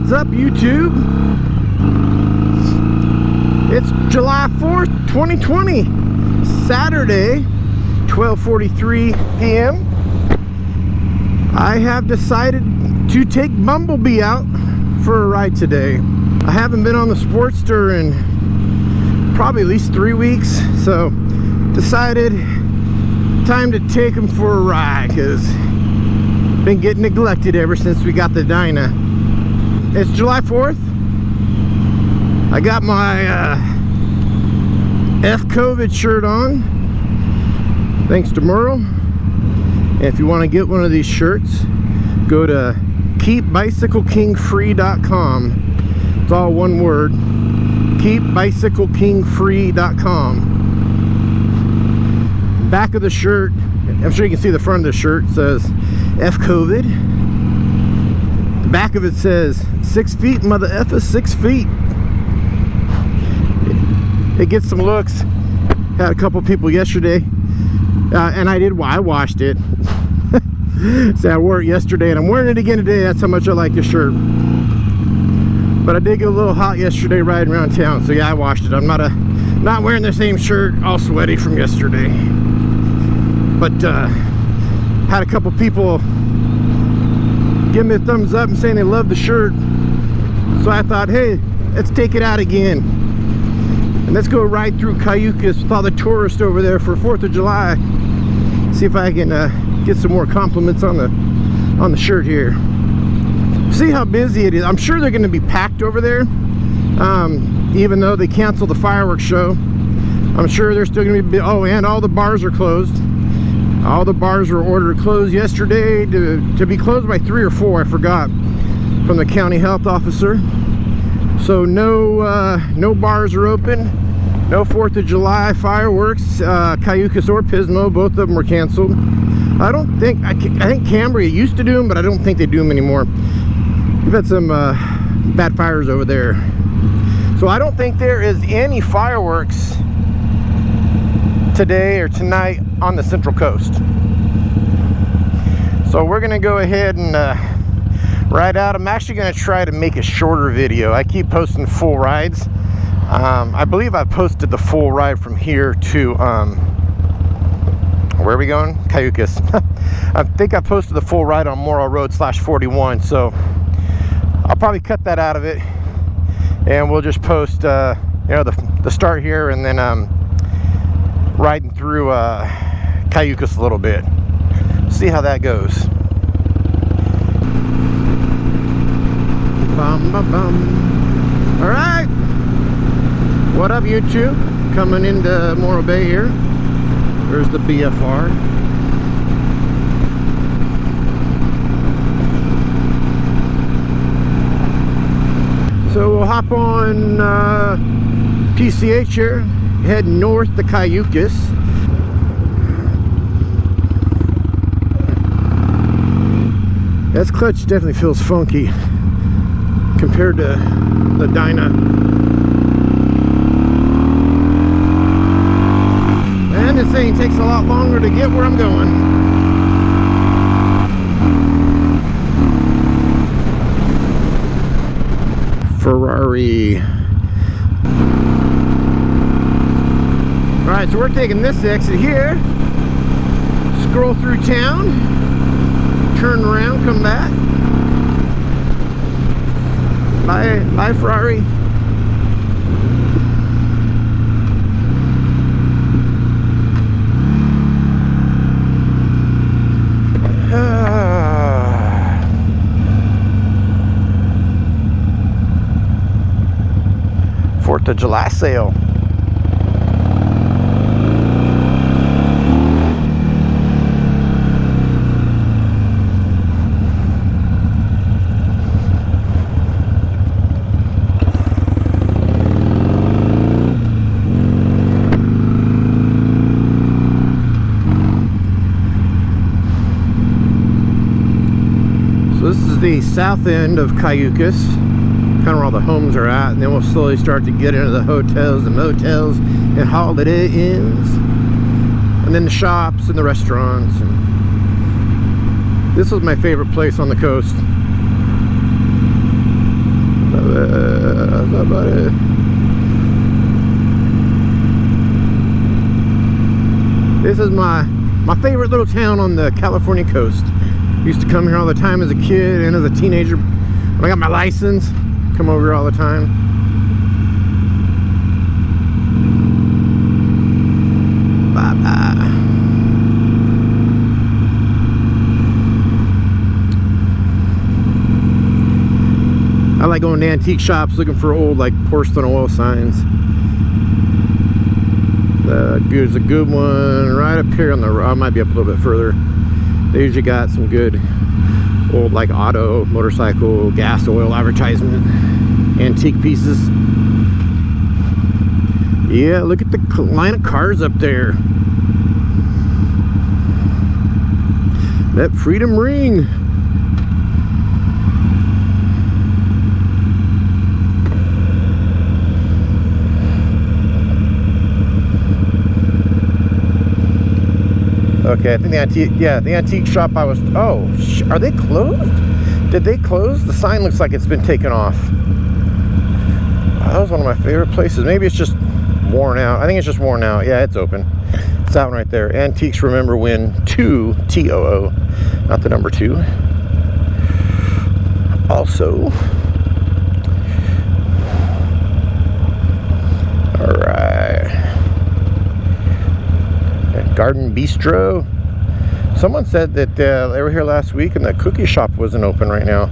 What's up, YouTube? It's July 4th, 2020, Saturday, 12:43 p.m. I have decided to take Bumblebee out for a ride today. I haven't been on the Sportster in probably at least 3 weeks, so decided time to take him for a ride because been getting neglected ever since we got the Dyna. It's July 4th. I got my F-COVID shirt on, thanks to Merle. And if you want to get one of these shirts, go to keepbicyclekingfree.com. It's all one word. keepbicyclekingfree.com. Back of the shirt, I'm sure you can see the front of the shirt, says F-COVID. The back of it says 6 feet, mother effer, 6 feet. It gets some looks. Had a couple people yesterday, and I washed it. So I wore it yesterday, and I'm wearing it again today. That's how much I like this shirt. But I did get a little hot yesterday riding around town, so yeah, I washed it. I'm not wearing the same shirt, all sweaty from yesterday. But had a couple people give me a thumbs up and saying they love the shirt. So I thought, hey, let's take it out again. And let's go ride through Cayucos with all the tourists over there for 4th of July. See if I can get some more compliments on the shirt here. See how busy it is. I'm sure they're going to be packed over there. Even though they canceled the fireworks show, I'm sure they're still going to be. Oh, and all the bars are closed. All the bars were ordered closed yesterday to be closed by 3 or 4. I forgot, from the county health officer. So no bars are open. No 4th of July fireworks. Cayucos or Pismo, both of them were canceled. I think Cambria used to do them, but I don't think they do them anymore. We've had some bad fires over there. So I don't think there is any fireworks today or tonight on the Central Coast. So we're gonna go ahead and ride out. I'm actually gonna try to make a shorter video. I keep posting full rides. I believe I posted the full ride from here to where are we going? Cayucos. I think I posted the full ride on Morrow Road /41, so I'll probably cut that out of it, and we'll just post the start here, and then riding through Cayucos a little bit. See how that goes. Bum, bum, bum. All right. What up, YouTube? Coming into Morro Bay here. There's the BFR. So we'll hop on PCH here, head north to Cayucos. This clutch definitely feels funky compared to the Dyna. And this thing takes a lot longer to get where I'm going. Ferrari. Alright, so we're taking this exit here. Scroll through town. Turn around, come back. Bye, Ferrari. Fourth of July sale. This is the south end of Cayucos, kind of where all the homes are at, and then we'll slowly start to get into the hotels and motels and Holiday Inns, and then the shops and the restaurants. And this was my favorite place on the coast. That's about it. This is my favorite little town on the California coast. Used to come here all the time as a kid and as a teenager. When I got my license, come over here all the time. Bye-bye. I like going to antique shops looking for old like porcelain oil signs. There's a good one right up here on the, I might be up a little bit further. They usually got some good old like auto, motorcycle, gas, oil advertisement, antique pieces. Yeah, look at the line of cars up there. That Freedom Ring. Okay, I think the antique shop I was, oh, are they closed? Did they close? The sign looks like it's been taken off. That was one of my favorite places. Maybe it's just worn out. I think it's just worn out. Yeah, it's open. It's that one right there. Antiques Remember When 2, T-O-O, not the number 2. Also, all right. Garden Bistro. Someone said that they were here last week and the cookie shop wasn't open right now.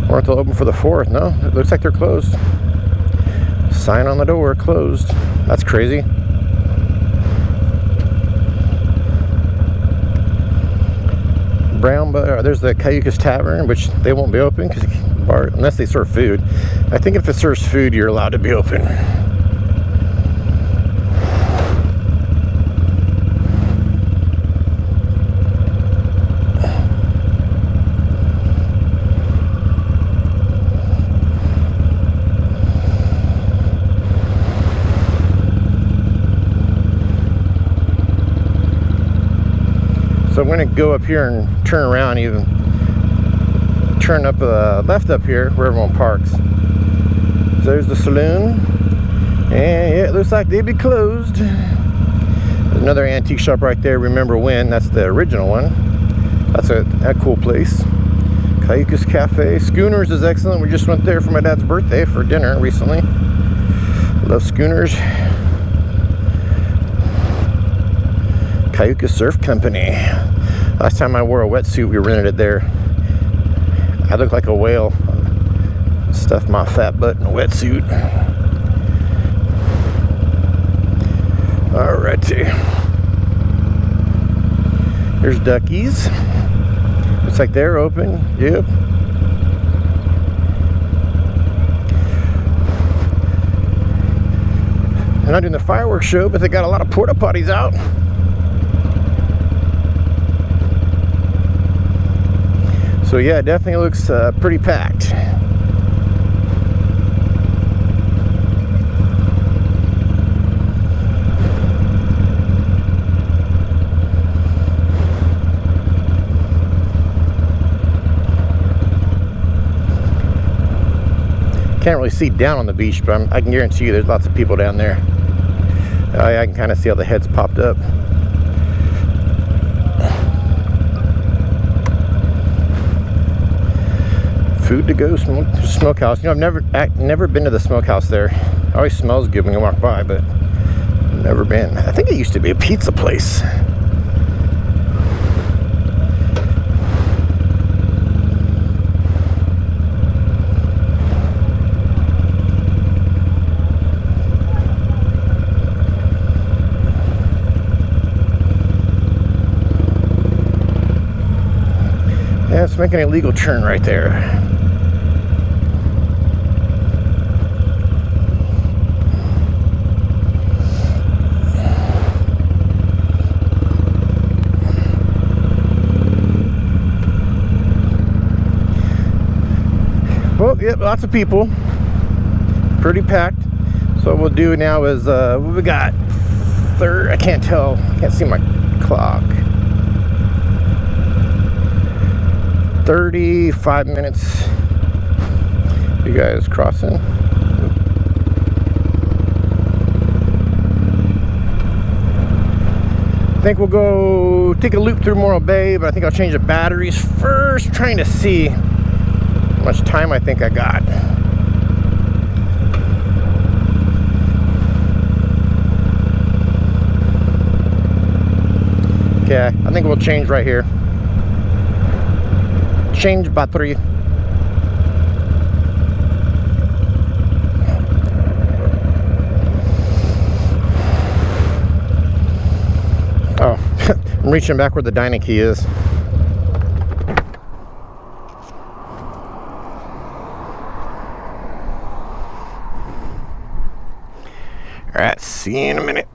Weren't they open for the 4th? No, it looks like they're closed. Sign on the door, closed. That's crazy. Brown, there's the Cayucos Tavern, which they won't be open because unless they serve food. I think if it serves food, you're allowed to be open. So I'm going to go up here and turn around, even turn up left up here where everyone parks. So there's the saloon, and yeah, it looks like they'd be closed. There's another antique shop right there, Remember When, that's the original one. That's a cool place. Cayucos Cafe. Schooners is excellent. We just went there for my dad's birthday for dinner recently. Love Schooners. Cayucos Surf Company. Last time I wore a wetsuit, we rented it there. I look like a whale. Stuffed my fat butt in a wetsuit. Alrighty. There's Duckies. Looks like they're open. Yep. They're not doing the fireworks show, but they got a lot of porta potties out. So yeah, it definitely looks pretty packed. Can't really see down on the beach, but I can guarantee you there's lots of people down there. I can kind of see how the heads popped up. Food to go, smokehouse. You know, I've never been to the smokehouse there. It always smells good when you walk by, but never been. I think it used to be a pizza place. Yeah, it's making an illegal turn right there. Well, yep, lots of people. Pretty packed. So what we'll do now is, what we got? I can't tell. I can't see my clock. 35 minutes You guys crossing? I think we'll go take a loop through Morro Bay, but I think I'll change the batteries first, trying to see how much time I think I got. Okay, I think we'll change right here. Change battery. Oh, I'm reaching back where the dining key is. All right, see you in a minute.